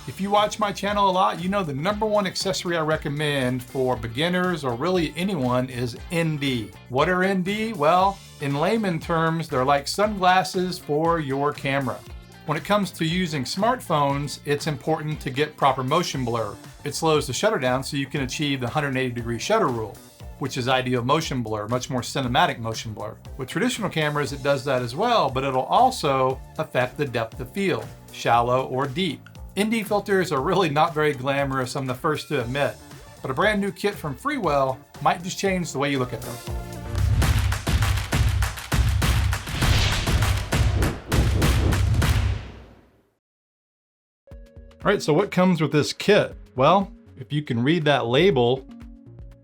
If you watch my channel a lot, you know the #1 accessory I recommend for beginners or really anyone is ND. What are ND? Well, in layman terms, they're like sunglasses for your camera. When it comes to using smartphones, it's important to get proper motion blur. It slows the shutter down so you can achieve the 180-degree shutter rule, which is ideal motion blur, much more cinematic motion blur. With traditional cameras, it does that as well, but it'll also affect the depth of field, shallow or deep. ND filters are really not very glamorous, I'm the first to admit, but a brand new kit from Freewell might just change the way you look at them. All right, so what comes with this kit? Well, if you can read that label,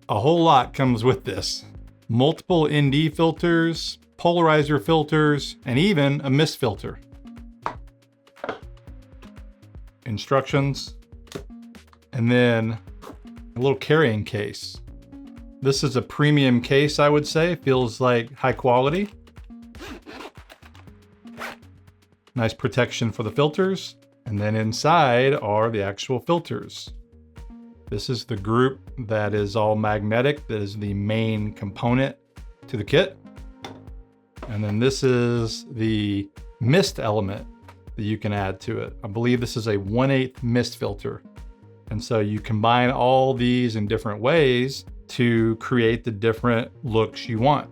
a whole lot comes with this. Multiple ND filters, polarizer filters, and even a mist filter. Instructions, and then a little carrying case. This is a premium case, I would say. Feels like high quality. Nice protection for the filters. And then inside are the actual filters. This is the group that is all magnetic, that is the main component to the kit. And then this is the mist element that you can add to it. I believe this is a 1/8 mist filter. And so you combine all these in different ways to create the different looks you want.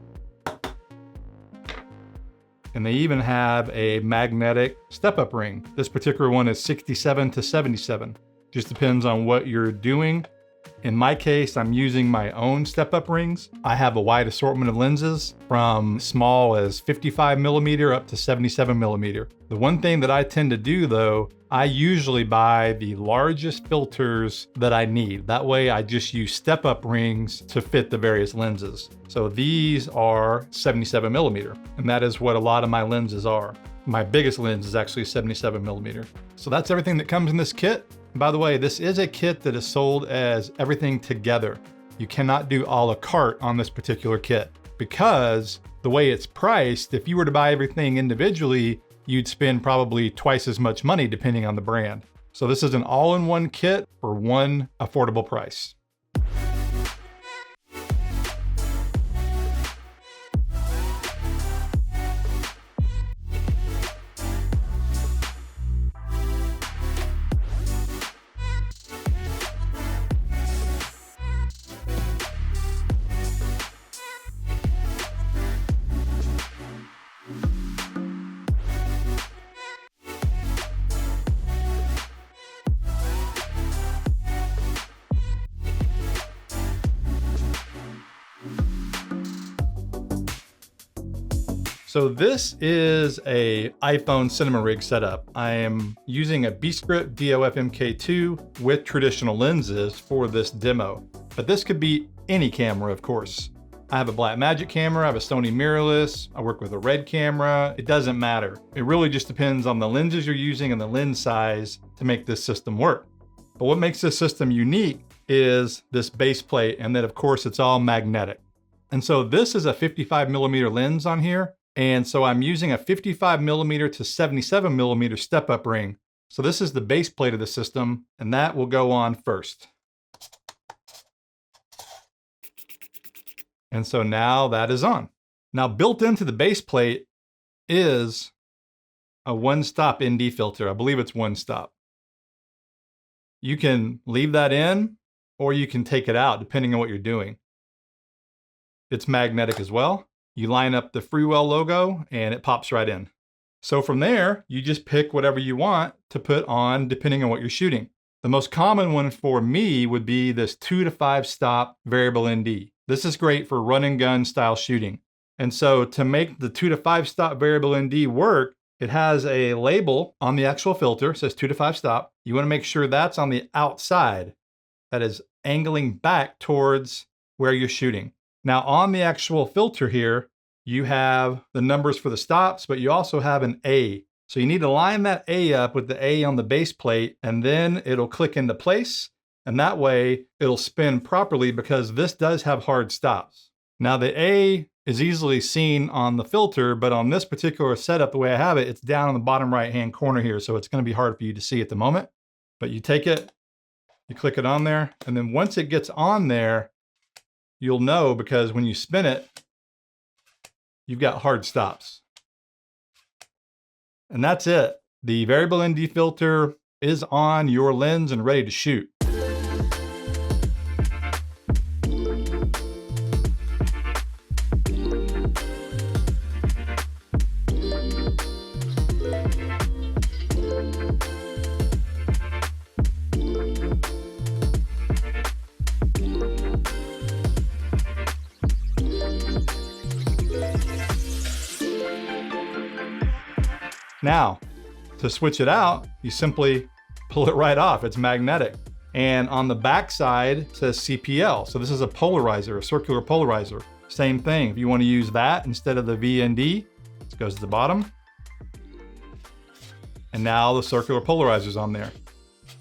And they even have a magnetic step-up ring. This particular one is 67 to 77. Just depends on what you're doing. In my case, I'm using my own step-up rings. I have a wide assortment of lenses from small as 55mm up to 77mm. The one thing that I tend to do though, I usually buy the largest filters that I need. That way I just use step-up rings to fit the various lenses. So these are 77mm, and that is what a lot of my lenses are. My biggest lens is actually 77mm. So that's everything that comes in this kit. And by the way, this is a kit that is sold as everything together. You cannot do a la carte on this particular kit because the way it's priced, if you were to buy everything individually, you'd spend probably twice as much money depending on the brand. So this is an all-in-one kit for one affordable price. So this is a iPhone cinema rig setup. I am using a B-Script DOF MK2 with traditional lenses for this demo, but this could be any camera, of course. I have a Blackmagic camera, I have a Sony mirrorless, I work with a Red camera. It doesn't matter. It really just depends on the lenses you're using and the lens size to make this system work. But what makes this system unique is this base plate, and then of course it's all magnetic. And so this is a 55mm lens on here. And so I'm using a 55mm to 77mm step-up ring. So this is the base plate of the system, and that will go on first. And so now that is on. Now built into the base plate is a one-stop ND filter. I believe it's one stop. You can leave that in, or you can take it out depending on what you're doing. It's magnetic as well. You line up the Freewell logo and it pops right in. So from there, you just pick whatever you want to put on depending on what you're shooting. The most common one for me would be this 2 to 5 stop variable ND. This is great for run and gun style shooting. And so to make the 2 to 5 stop variable ND work, it has a label on the actual filter, it says 2 to 5 stop. You want to make sure that's on the outside, that is angling back towards where you're shooting. Now on the actual filter here, you have the numbers for the stops, but you also have an A. So you need to line that A up with the A on the base plate, and then it'll click into place. And that way it'll spin properly because this does have hard stops. Now the A is easily seen on the filter, but on this particular setup, the way I have it, it's down in the bottom right-hand corner here. So it's going to be hard for you to see at the moment. But you take it, you click it on there, and then once it gets on there, you'll know because when you spin it, you've got hard stops. And that's it. The variable ND filter is on your lens and ready to shoot. Now, to switch it out, you simply pull it right off. It's magnetic. And on the back side, it says CPL. So this is a polarizer, a circular polarizer. Same thing. If you want to use that instead of the VND, it goes to the bottom. And now the circular polarizer's on there.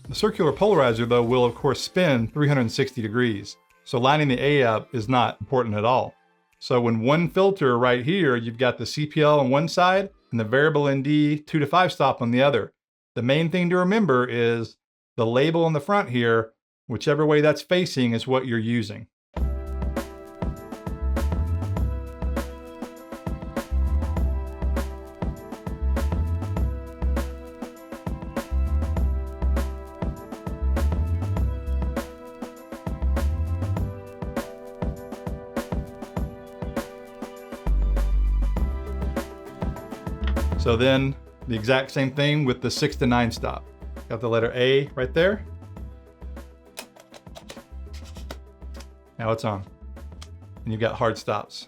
The circular polarizer, though, will of course spin 360 degrees. So lining the A up is not important at all. So when one filter right here, you've got the CPL on one side and the variable ND 2 to 5 stop on the other. The main thing to remember is the label on the front here, whichever way that's facing is what you're using. So then the exact same thing with the 6 to 9 stop. Got the letter A right there. Now it's on. And you've got hard stops.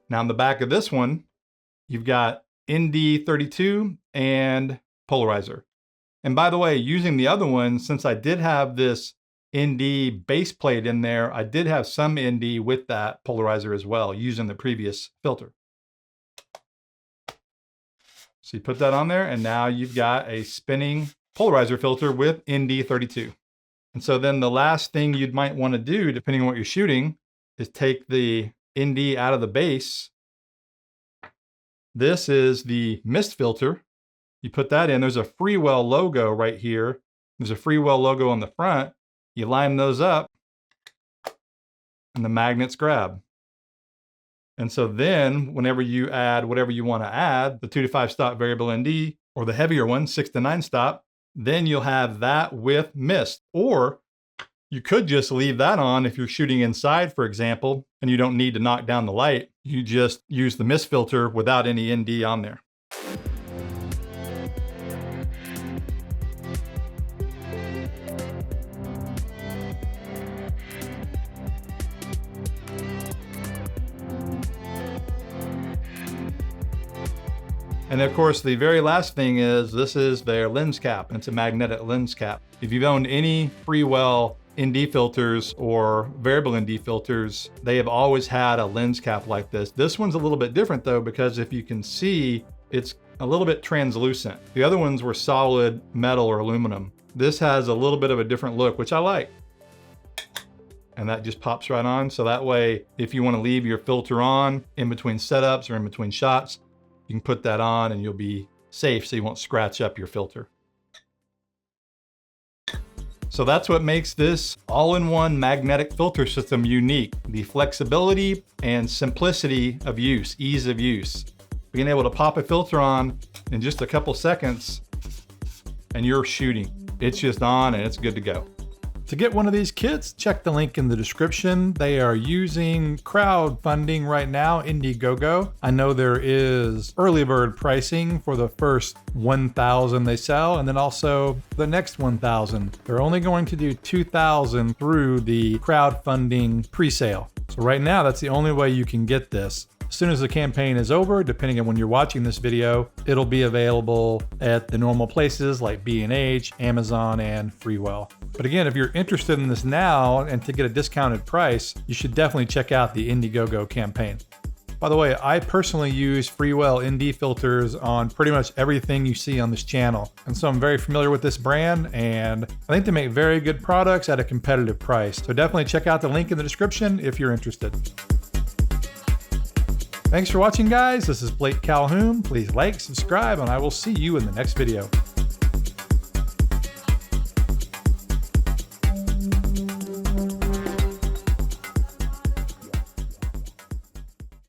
Now on the back of this one, you've got ND32 and polarizer. And by the way, using the other one, since I did have this ND base plate in there, I did have some ND with that polarizer as well, using the previous filter. So you put that on there, and now you've got a spinning polarizer filter with ND32. And so then the last thing you might want to do, depending on what you're shooting, is take the ND out of the base. This is the mist filter. You put that in. There's a Freewell logo right here. There's a Freewell logo on the front. You line those up, and the magnets grab. And so then whenever you add whatever you want to add, the 2 to 5 stop variable ND, or the heavier one, 6 to 9 stop, then you'll have that with mist. Or you could just leave that on if you're shooting inside, for example, and you don't need to knock down the light. You just use the mist filter without any ND on there. And of course, the very last thing is, this is their lens cap, and it's a magnetic lens cap. If you've owned any Freewell ND filters or variable ND filters, they have always had a lens cap like this. This one's a little bit different though, because if you can see, it's a little bit translucent. The other ones were solid metal or aluminum. This has a little bit of a different look, which I like. And that just pops right on. So that way, if you want to leave your filter on in between setups or in between shots, you can put that on and you'll be safe so you won't scratch up your filter. So that's what makes this all-in-one magnetic filter system unique. The flexibility and simplicity of use, ease of use. Being able to pop a filter on in just a couple seconds and you're shooting. It's just on and it's good to go. To get one of these kits, check the link in the description. They are using crowdfunding right now, INDIEGOGO. I know there is early bird pricing for the first 1,000 they sell, and then also the next 1,000. They're only going to do 2,000 through the crowdfunding pre-sale. So right now, that's the only way you can get this. As soon as the campaign is over, depending on when you're watching this video, it'll be available at the normal places like B&H, Amazon, and Freewell. But again, if you're interested in this now and to get a discounted price, you should definitely check out the INDIEGOGO campaign. By the way, I personally use Freewell ND filters on pretty much everything you see on this channel. And so I'm very familiar with this brand, and I think they make very good products at a competitive price. So definitely check out the link in the description if you're interested. Thanks for watching, guys. This is Blake Calhoun. Please like, subscribe, and I will see you in the next video.